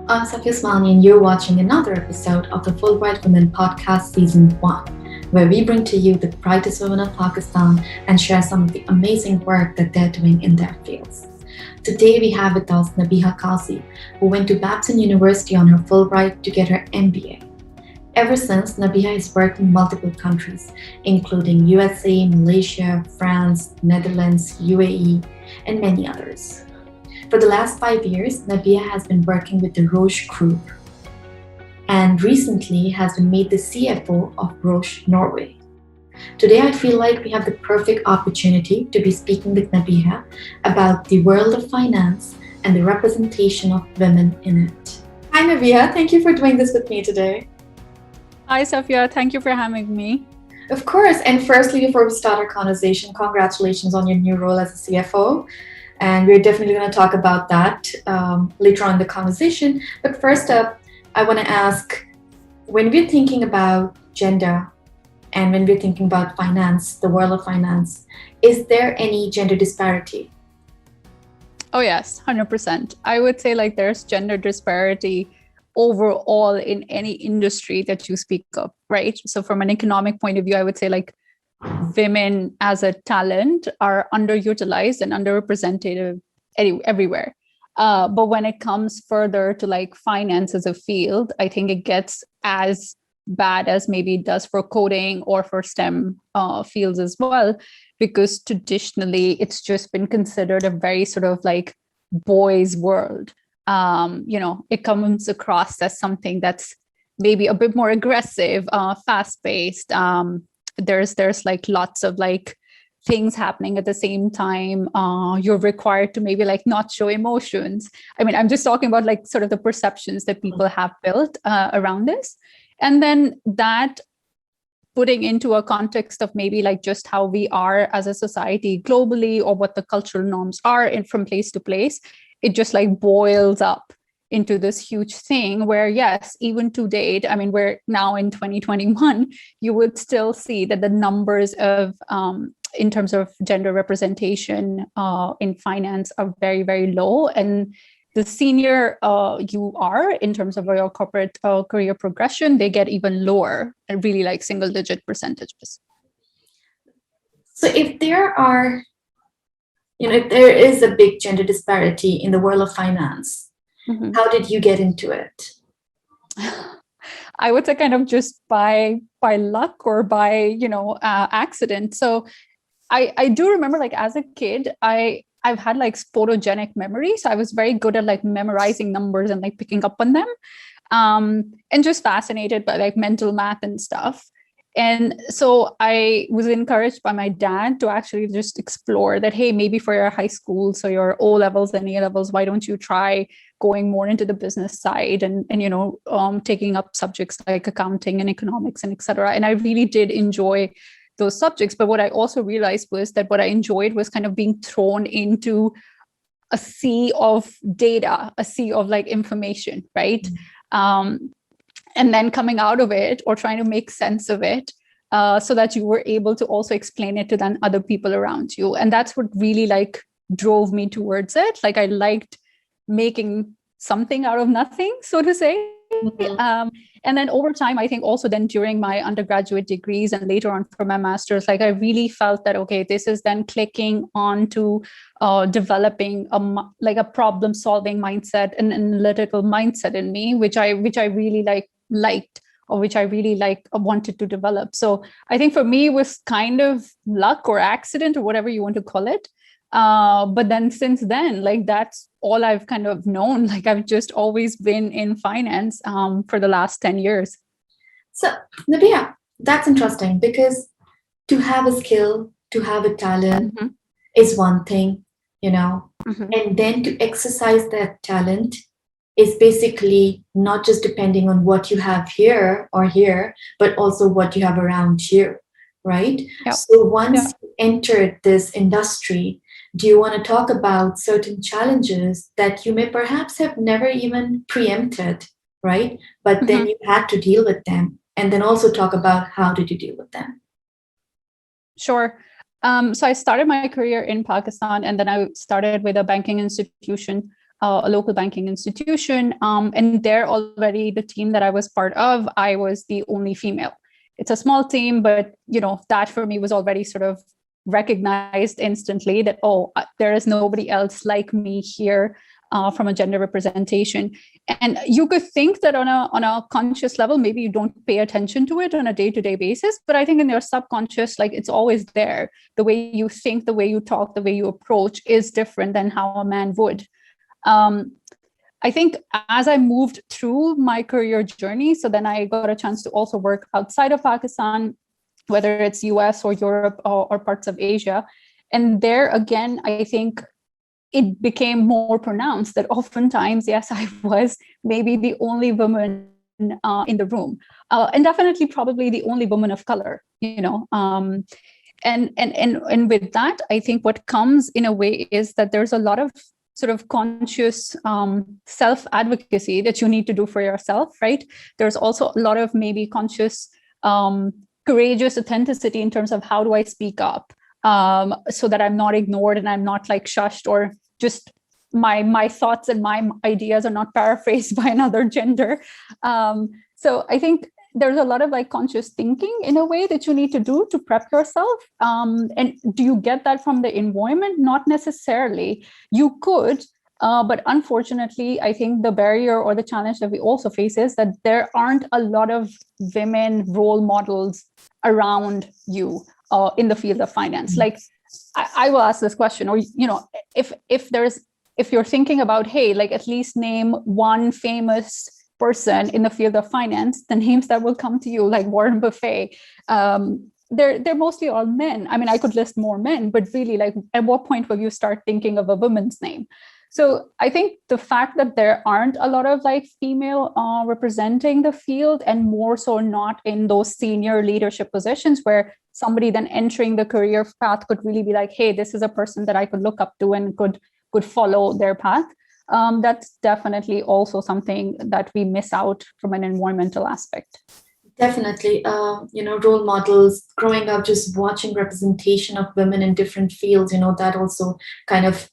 I'm Safia Usmani, and you're watching another episode of the Fulbright Women Podcast Season 1, where we bring to you the brightest women of Pakistan and share some of the amazing work that they're doing in their fields. Today we have with us Nabeeha Qazi, who went to Babson University on her Fulbright to get her MBA. Ever since, Nabeeha has worked in multiple countries, including USA, Malaysia, France, Netherlands, UAE, and many others. For the last 5 years, Nabeeha has been working with the Roche Group and recently has been made the CFO of Roche Norway. Today, I feel like we have the perfect opportunity to be speaking with Nabeeha about the world of finance and the representation of women in it. Hi, Nabeeha. Thank you for doing this with me today. Hi, Safia. Thank you for having me. Of course. And firstly, before we start our conversation, congratulations on your new role as a CFO. And we're definitely going to talk about that later on in the conversation. But first up, I want to ask, when we're thinking about gender and when we're thinking about finance, the world of finance, is there any gender disparity? Oh, yes, 100%. I would say there's gender disparity overall in any industry that you speak of, right? So from an economic point of view, I would say women as a talent are underutilized and underrepresented everywhere. But when it comes further to finance as a field, I think it gets as bad as maybe it does for coding or for STEM fields as well, because traditionally it's just been considered a very sort of boys' world. It comes across as something that's maybe a bit more aggressive, fast-paced. There's lots of things happening at the same time. You're required to maybe not show emotions. I mean, I'm just talking about sort of the perceptions that people have built around this. And then that putting into a context of maybe just how we are as a society globally, or what the cultural norms are from place to place, it just boils up into this huge thing where, yes, even to date, I mean, we're now in 2021, you would still see that the numbers of in terms of gender representation in finance are very, very low. And the senior you are in terms of your corporate career progression, they get even lower, and really single digit percentages. So if there is a big gender disparity in the world of finance, how did you get into it? I would say kind of just by luck or by accident. So I do remember as a kid, I've had photogenic memory, so I was very good at memorizing numbers and picking up on them, and just fascinated by mental math and stuff. And so I was encouraged by my dad to actually just explore that, hey, maybe for your high school, so your O levels and A levels, why don't you try going more into the business side and taking up subjects like accounting and economics and et cetera. And I really did enjoy those subjects. But what I also realized was that what I enjoyed was kind of being thrown into a sea of data, a sea of information, right? And then coming out of it or trying to make sense of it so that you were able to also explain it to then other people around you. And that's what really drove me towards it. I liked making something out of nothing, so to say. And then over time, I think also then during my undergraduate degrees and later on for my master's, I really felt that, okay, this is then clicking on to developing a problem solving mindset, an analytical mindset in me, which I really liked, or which I really wanted to develop. So I think for me it was kind of luck or accident or whatever you want to call it. But then since then, that's all I've kind of known. I've just always been in finance for the last 10 years. So Nabeeha, that's interesting, because to have a skill, to have a talent is one thing, and then to exercise that talent is basically not just depending on what you have here or here, but also what you have around you, right? Yep. So once you entered this industry, do you want to talk about certain challenges that you may perhaps have never even preempted, right? But then you had to deal with them, and then also talk about how did you deal with them? Sure. So I started my career in Pakistan, and then I started with a banking institution a local banking institution. And there already, the team that I was part of, I was the only female. It's a small team, but that for me was already sort of recognized instantly that, there is nobody else like me here from a gender representation. And you could think that on a conscious level, maybe you don't pay attention to it on a day-to-day basis, but I think in your subconscious, like, it's always there. The way you think, the way you talk, the way you approach is different than how a man would. I think as I moved through my career journey, so then I got a chance to also work outside of Pakistan, whether it's US or Europe or parts of Asia. And there again, I think it became more pronounced that oftentimes, yes, I was maybe the only woman in the room, and definitely probably the only woman of color, and with that, I think what comes in a way is that there's a lot of sort of conscious self-advocacy that you need to do for yourself, right? There's also a lot of maybe conscious, courageous authenticity in terms of how do I speak up so that I'm not ignored and I'm not like shushed, or just my thoughts and my ideas are not paraphrased by another gender. So I think there's a lot of like conscious thinking in a way that you need to do to prep yourself. And do you get that from the environment? Not necessarily. You could, but unfortunately, I think the barrier or the challenge that we also face is that there aren't a lot of women role models around you in the field of finance. Mm-hmm. Like, I will ask this question, or if you're thinking about, hey, like, at least name one famous person in the field of finance, the names that will come to you, like Warren Buffett, they're mostly all men. I mean, I could list more men, but really, like, at what point will you start thinking of a woman's name? So I think the fact that there aren't a lot of like female representing the field, and more so not in those senior leadership positions where somebody then entering the career path could really be like, hey, this is a person that I could look up to and could follow their path. That's definitely also something that we miss out from an environmental aspect. Definitely, role models, growing up, just watching representation of women in different fields, that also kind of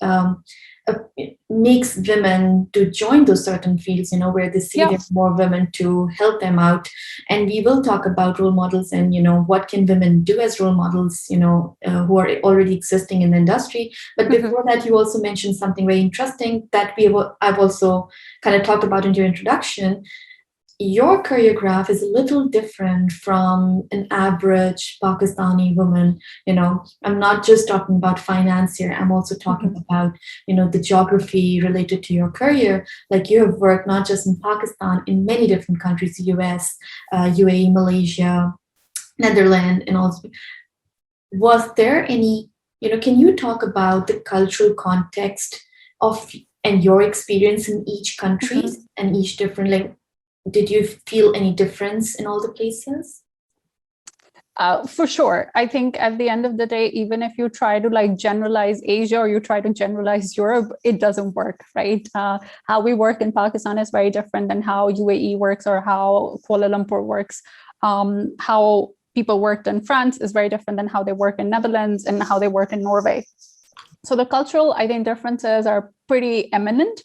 makes women to join those certain fields, where they see there's more women to help them out. And we will talk about role models and, what can women do as role models, who are already existing in the industry. But before that, you also mentioned something very interesting that I've also kind of talked about in your introduction. Your career graph is a little different from an average Pakistani woman. I'm not just talking about finance here. I'm also talking about, the geography related to your career. Like, you have worked not just in Pakistan, in many different countries, US, UAE, Malaysia, Netherlands, and also. Was there any, can you talk about the cultural context and your experience in each country and each different, like, did you feel any difference in all the places? For sure. I think at the end of the day, even if you try to like generalize Asia or you try to generalize Europe, it doesn't work, right? How we work in Pakistan is very different than how UAE works or how Kuala Lumpur works. How people worked in France is very different than how they work in Netherlands and how they work in Norway. So the cultural, I think, differences are pretty eminent.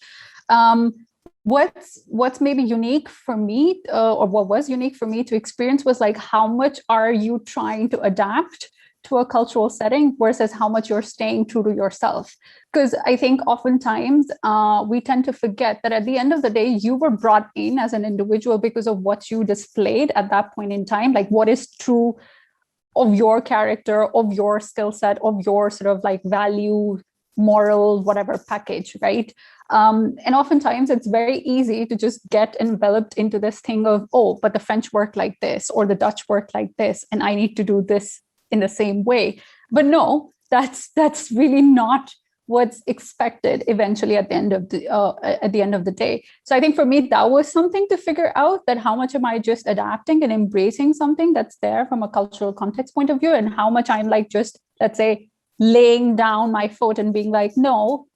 What's maybe unique for me, or what was unique for me to experience, was like, how much are you trying to adapt to a cultural setting versus how much you're staying true to yourself? Because I think oftentimes we tend to forget that at the end of the day, you were brought in as an individual because of what you displayed at that point in time, like what is true of your character, of your skill set, of your sort of like value, moral, whatever package, right? And oftentimes it's very easy to just get enveloped into this thing of, oh, but the French work like this, or the Dutch work like this, and I need to do this in the same way. But no, that's really not what's expected eventually at the end of the day. So I think for me, that was something to figure out, that how much am I just adapting and embracing something that's there from a cultural context point of view, and how much I'm like just, let's say, laying down my foot and being like, no,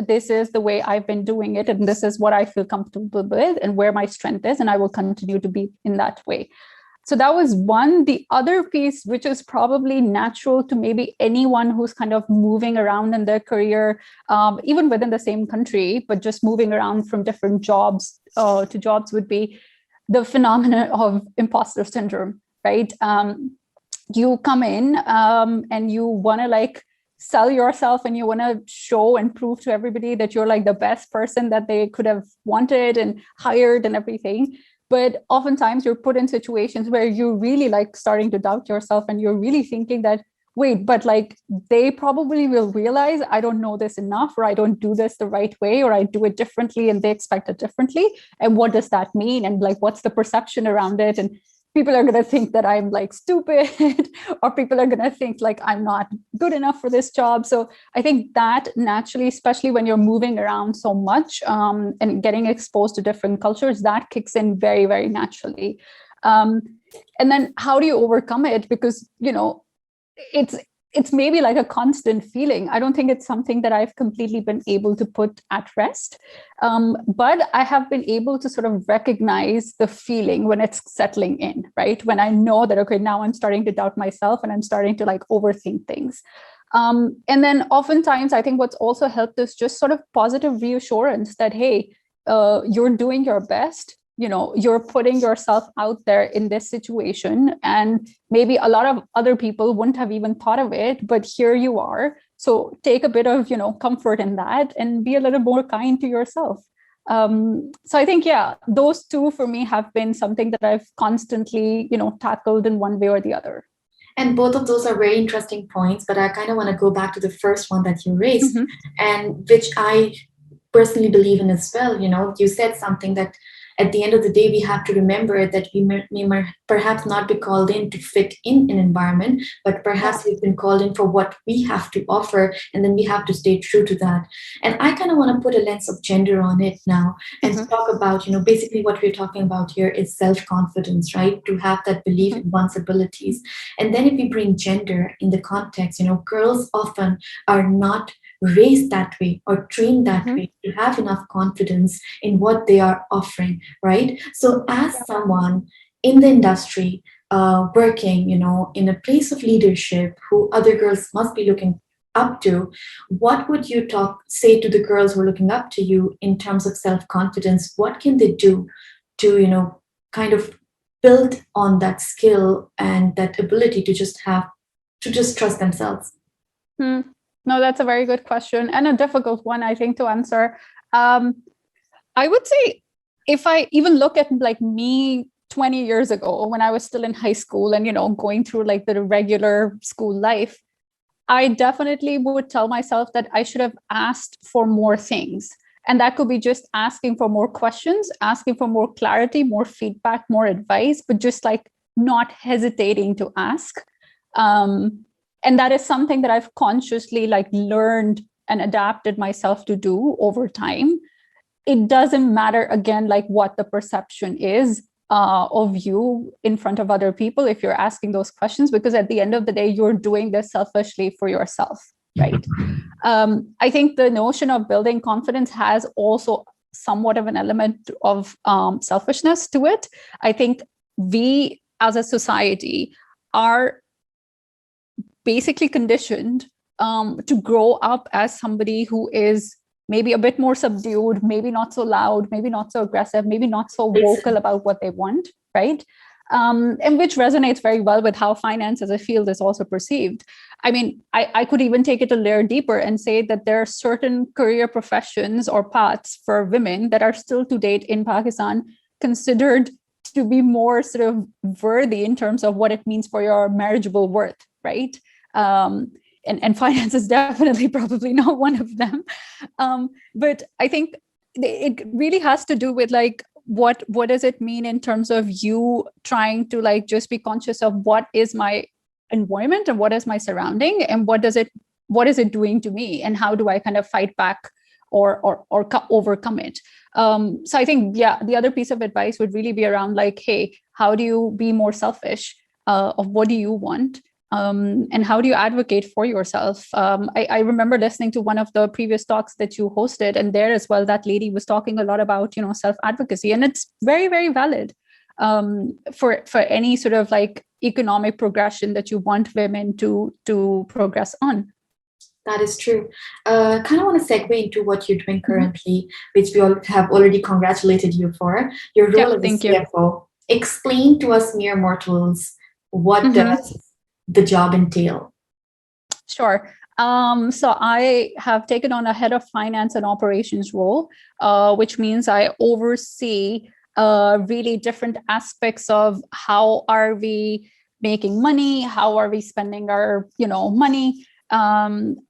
this is the way I've been doing it, and this is what I feel comfortable with and where my strength is, and I will continue to be in that way. So that was one. The other piece, which is probably natural to maybe anyone who's kind of moving around in their career, even within the same country, but just moving around from different jobs to jobs, would be the phenomenon of imposter syndrome, right? You come in and you want to like sell yourself, and you want to show and prove to everybody that you're like the best person that they could have wanted and hired and everything. But oftentimes you're put in situations where you're really like starting to doubt yourself, and you're really thinking that, wait, but like they probably will realize I don't know this enough, or I don't do this the right way, or I do it differently and they expect it differently. And what does that mean? And like, what's the perception around it? And people are going to think that I'm like stupid, or people are going to think like I'm not good enough for this job. So I think that naturally, especially when you're moving around so much and getting exposed to different cultures, that kicks in very, very naturally. And then how do you overcome it? Because, you know, it's maybe like a constant feeling. I don't think it's something that I've completely been able to put at rest. But I have been able to sort of recognize the feeling when it's settling in, right? When I know that, okay, now I'm starting to doubt myself and I'm starting to like overthink things. And then oftentimes I think what's also helped is just sort of positive reassurance that, hey, you're doing your best. You know, you're putting yourself out there in this situation, and maybe a lot of other people wouldn't have even thought of it, but here you are. So take a bit of, you know, comfort in that, and be a little more kind to yourself. So I think, yeah, those two for me have been something that I've constantly, you know, tackled in one way or the other. And both of those are very interesting points, but I kind of want to go back to the first one that you raised, and which I personally believe in as well. You know, you said something that at the end of the day, we have to remember that we may perhaps not be called in to fit in an environment, but perhaps we've been called in for what we have to offer, and then we have to stay true to that. And I kind of want to put a lens of gender on it now and talk about, you know, basically what we're talking about here is self-confidence, right? To have that belief in one's abilities. And then if we bring gender in the context, you know, girls often are not raised that way or trained that way to have enough confidence in what they are offering, right? So as someone in the industry working, you know, in a place of leadership who other girls must be looking up to, what would you say to the girls who are looking up to you in terms of self-confidence? What can they do to, you know, kind of build on that skill and that ability to just trust themselves? No, that's a very good question, and a difficult one, I think, to answer. I would say, if I even look at like me 20 years ago, when I was still in high school and, you know, going through like the regular school life, I definitely would tell myself that I should have asked for more things. And that could be just asking for more questions, asking for more clarity, more feedback, more advice, but just like not hesitating to ask. And that is something that I've consciously like learned and adapted myself to do over time. It doesn't matter, again, like what the perception is of you in front of other people if you're asking those questions, because at the end of the day, you're doing this selfishly for yourself, right? I think the notion of building confidence has also somewhat of an element of selfishness to it. I think we as a society are basically conditioned to grow up as somebody who is maybe a bit more subdued, maybe not so loud, maybe not so aggressive, maybe not so vocal about what they want, right? And which resonates very well with how finance as a field is also perceived. I mean, I could even take it a layer deeper and say that there are certain career professions or paths for women that are still to date in Pakistan considered to be more sort of worthy in terms of what it means for your marriageable worth, right? And finance is definitely probably not one of them. But I think it really has to do with like, what does it mean in terms of you trying to like just be conscious of what is my environment and what is my surrounding and what is it doing to me, and how do I kind of fight back or overcome it. So I think, yeah, the other piece of advice would really be around like, hey, how do you be more selfish of what do you want? And how do you advocate for yourself? I remember listening to one of the previous talks that you hosted, and there as well, that lady was talking a lot about, you know, self-advocacy, and it's very, very valid. for any sort of like economic progression that you want women to progress on. That is true. Kind of want to segue into what you're doing currently, which we all have already congratulated you for. Your role as a CFO. Explain to us mere mortals, what does the job entail? Sure. So I have taken on a head of finance and operations role, which means I oversee really different aspects of how are we making money, how are we spending our money,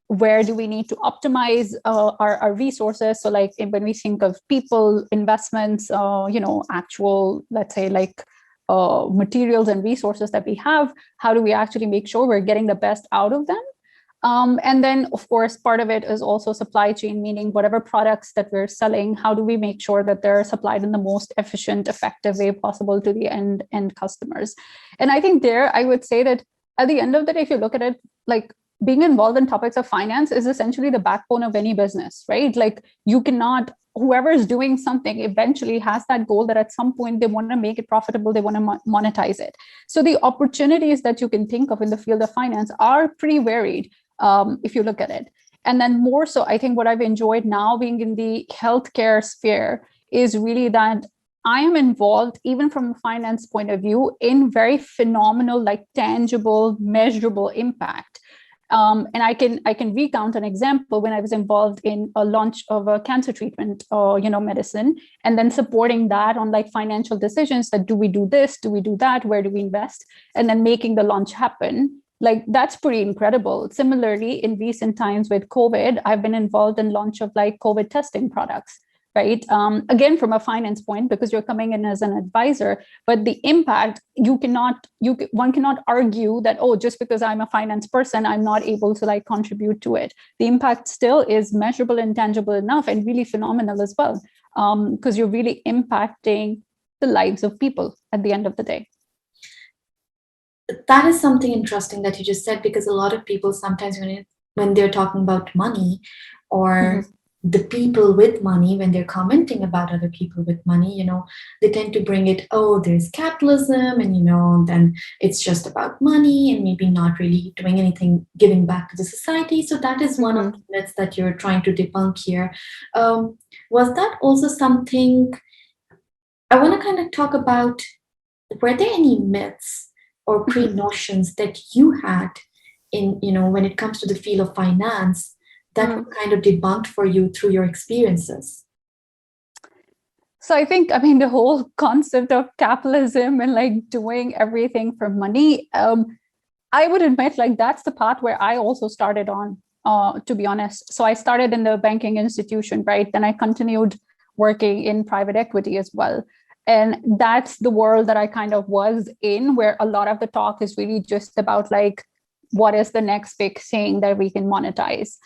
where do we need to optimize our resources. So like when we think of people, investments, actual, let's say like materials and resources that we have, how do we actually make sure we're getting the best out of them? And then, of course, part of it is also supply chain, meaning whatever products that we're selling, how do we make sure that they're supplied in the most efficient, effective way possible to the end customers? And I think there, I would say that at the end of the day, if you look at it, like being involved in topics of finance is essentially the backbone of any business, right? Like you cannot, whoever is doing something eventually has that goal that at some point they want to make it profitable, they want to monetize it. So the opportunities that you can think of in the field of finance are pretty varied. If you look at it. And then more so, I think what I've enjoyed now being in the healthcare sphere is really that I am involved, even from a finance point of view, in very phenomenal, like tangible, measurable impact. And I can recount an example when I was involved in a launch of a cancer treatment, medicine, and then supporting that on like financial decisions that do we do this, do we do that, where do we invest, and then making the launch happen. Like that's pretty incredible. Similarly, in recent times with COVID, I've been involved in launch of like COVID testing products, right? Again, from a finance point, because you're coming in as an advisor, but the impact, one cannot argue that, oh, just because I'm a finance person, I'm not able to like contribute to it. The impact still is measurable and tangible enough and really phenomenal as well, because you're really impacting the lives of people at the end of the day. That is something interesting that you just said, because a lot of people sometimes when they're talking about money or the people with money, when they're commenting about other people with money, they tend to bring it, oh, there's capitalism, and then it's just about money and maybe not really doing anything, giving back to the society. So that is one of the myths that you're trying to debunk here. Was that also something I want to kind of talk about? Were there any myths or pre-notions that you had in, when it comes to the field of finance that were kind of debunked for you through your experiences? So I think, the whole concept of capitalism and like doing everything for money, I would admit like that's the path where I also started on, to be honest. So I started in the banking institution, right? Then I continued working in private equity as well. And that's the world that I kind of was in, where a lot of the talk is really just about like, what is the next big thing that we can monetize?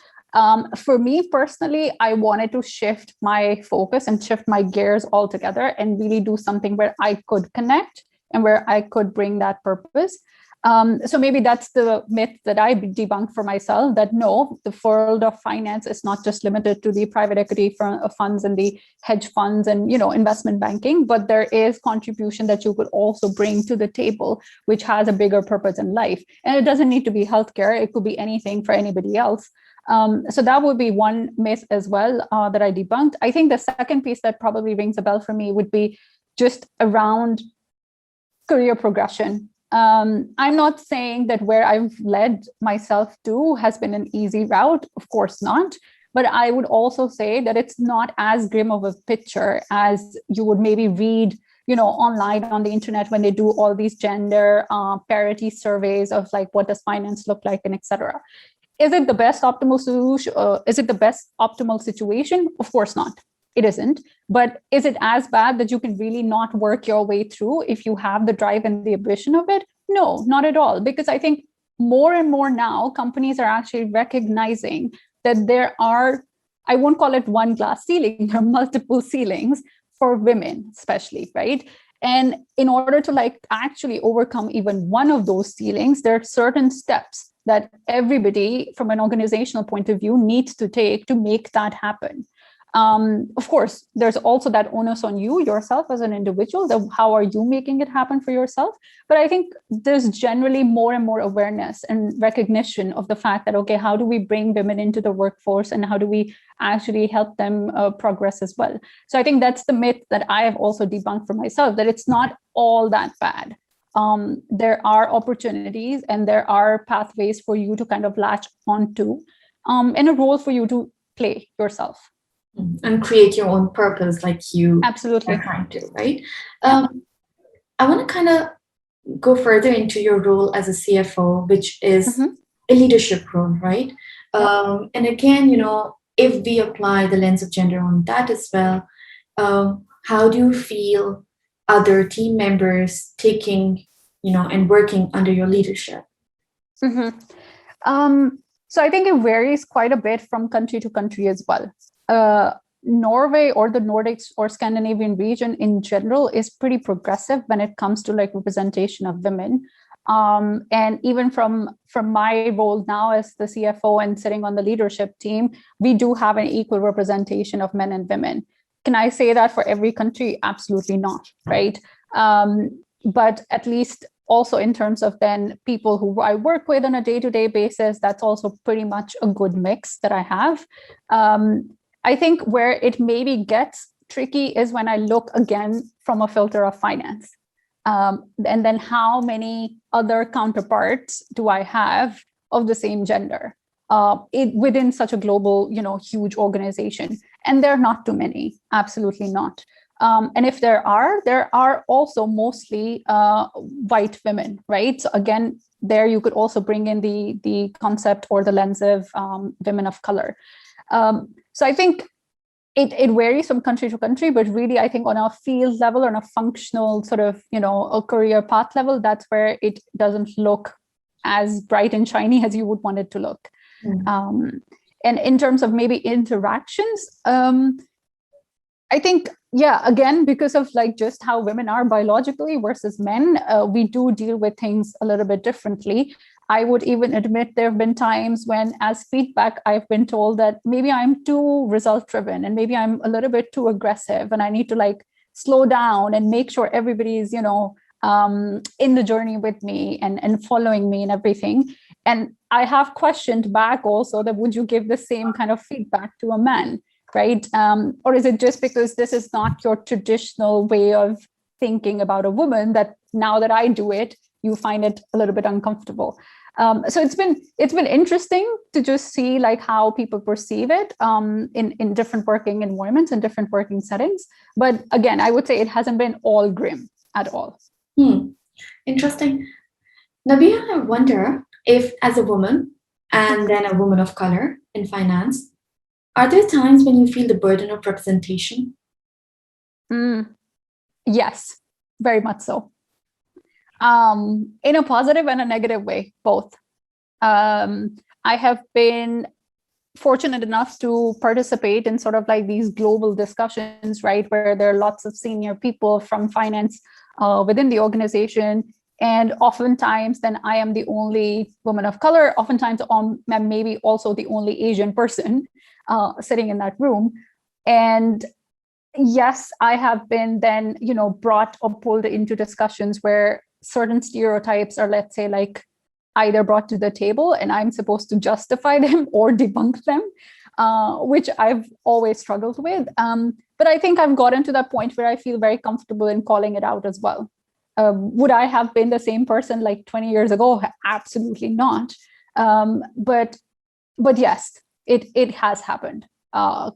For me personally, I wanted to shift my focus and shift my gears altogether and really do something where I could connect and where I could bring that purpose. So maybe that's the myth that I debunked for myself, that no, the world of finance is not just limited to the private equity funds and the hedge funds and, investment banking, but there is contribution that you could also bring to the table, which has a bigger purpose in life. And it doesn't need to be healthcare. It could be anything for anybody else. So that would be one myth as well that I debunked. I think the second piece that probably rings a bell for me would be just around career progression. I'm not saying that where I've led myself to has been an easy route, of course not. But I would also say that it's not as grim of a picture as you would maybe read, online on the internet when they do all these gender parity surveys of like, what does finance look like, and etc. Is it the best optimal solution? Is it the best optimal situation? Of course not. It isn't. But is it as bad that you can really not work your way through if you have the drive and the ambition of it? No, not at all. Because I think more and more now, companies are actually recognizing that there are, I won't call it one glass ceiling, there are multiple ceilings for women, especially, right? And in order to like actually overcome even one of those ceilings, there are certain steps that everybody from an organizational point of view needs to take to make that happen. Of course, there's also that onus on you yourself as an individual. How are you making it happen for yourself? But I think there's generally more and more awareness and recognition of the fact that, okay, how do we bring women into the workforce and how do we actually help them progress as well? So I think that's the myth that I have also debunked for myself, that it's not all that bad. There are opportunities and there are pathways for you to kind of latch onto, and a role for you to play yourself. And create your own purpose, like you absolutely are trying to, right? I want to kind of go further into your role as a CFO, which is a leadership role, right? And again, if we apply the lens of gender on that as well, how do you feel other team members taking, and working under your leadership? So I think it varies quite a bit from country to country as well. Norway or the Nordics or Scandinavian region in general is pretty progressive when it comes to like representation of women. And even from my role now as the CFO and sitting on the leadership team, we do have an equal representation of men and women. Can I say that for every country? Absolutely not, right? But at least also in terms of then people who I work with on a day-to-day basis, that's also pretty much a good mix that I have. I think where it maybe gets tricky is when I look again from a filter of finance. And then how many other counterparts do I have of the same gender within such a global, huge organization? And there are not too many, absolutely not. And if there are also mostly white women, right? So again, there you could also bring in the concept or the lens of women of color. So I think it varies from country to country, but really I think on a field level, on a functional sort of, a career path level, that's where it doesn't look as bright and shiny as you would want it to look. And in terms of maybe interactions, I think, again, because of like just how women are biologically versus men, we do deal with things a little bit differently. I would even admit there have been times when, as feedback, I've been told that maybe I'm too result driven and maybe I'm a little bit too aggressive and I need to like slow down and make sure everybody's, in the journey with me and following me and everything. And I have questioned back also that would you give the same kind of feedback to a man, right? Or is it just because this is not your traditional way of thinking about a woman that now that I do it, you find it a little bit uncomfortable? So it's been interesting to just see like how people perceive it in different working environments and different working settings. But again, I would say it hasn't been all grim at all. Interesting. Nabeeha, I wonder if as a woman and then a woman of color in finance, are there times when you feel the burden of representation? Yes, very much so. In a positive and a negative way, both. I have been fortunate enough to participate in sort of like these global discussions, right, where there are lots of senior people from finance within the organization. And oftentimes then I am the only woman of color, oftentimes maybe also the only Asian person sitting in that room. And yes, I have been then, brought or pulled into discussions where certain stereotypes are, let's say, like either brought to the table and I'm supposed to justify them or debunk them, which I've always struggled with. But I think I've gotten to that point where I feel very comfortable in calling it out as well. Would I have been the same person like 20 years ago? Absolutely not. But yes, it has happened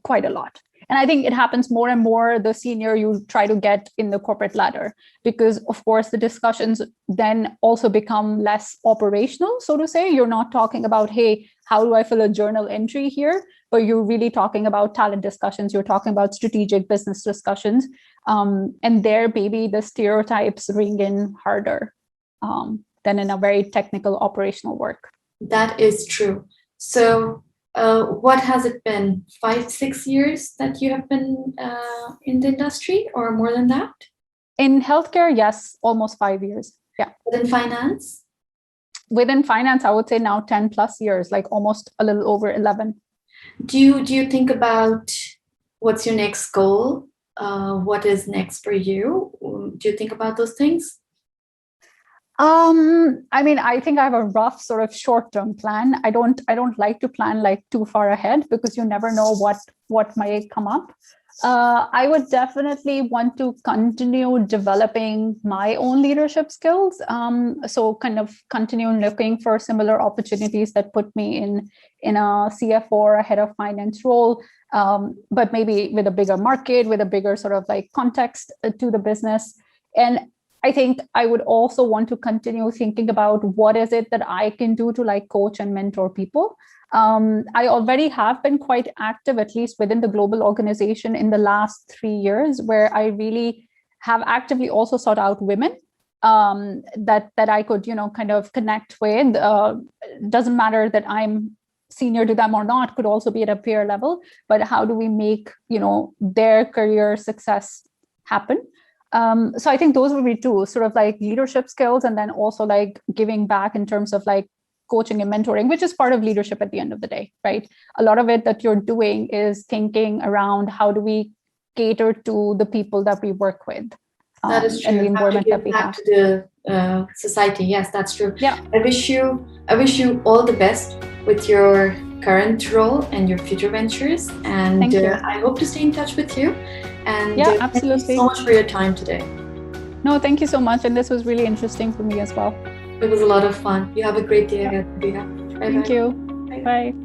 quite a lot. And I think it happens more and more the senior you try to get in the corporate ladder, because of course the discussions then also become less operational, so to say. You're not talking about, hey, how do I fill a journal entry here? But you're really talking about talent discussions. You're talking about strategic business discussions. And there maybe the stereotypes ring in harder than in a very technical operational work. That is true. So what has it been, 5-6 years that you have been in the industry, or more than that? In healthcare, yes, almost 5 years. Yeah. Within finance? Within finance, I would say now 10 plus years, like almost a little over 11. Do you think about What's your next goal? What is next for you? Do you think about those things? I mean, I think I have a rough sort of short-term plan. I don't like to plan like too far ahead, because you never know what might come up. I would definitely want to continue developing my own leadership skills. So kind of continue looking for similar opportunities that put me in a CFO or a head of finance role, but maybe with a bigger market, with a bigger sort of like context to the business. And I think I would also want to continue thinking about what is it that I can do to like coach and mentor people. I already have been quite active, at least within the global organization in the last 3 years, where I really have actively also sought out women that I could, kind of connect with. Doesn't matter that I'm senior to them or not, could also be at a peer level, but how do we make, their career success happen? So I think those would be two, sort of like leadership skills, and then also like giving back in terms of like coaching and mentoring, which is part of leadership at the end of the day, right? A lot of it that you're doing is thinking around how do we cater to the people that we work with, that is true. and the environment that we back have. to the society. Yes, that's true. Yeah. I wish you all the best with your current role and your future ventures. And Thank you. I hope to stay in touch with you. And yeah, Thank absolutely. you so much for your time today. No, thank you so much. And this was really interesting for me as well. It was a lot of fun. You have a great day ahead. Thank you. Bye.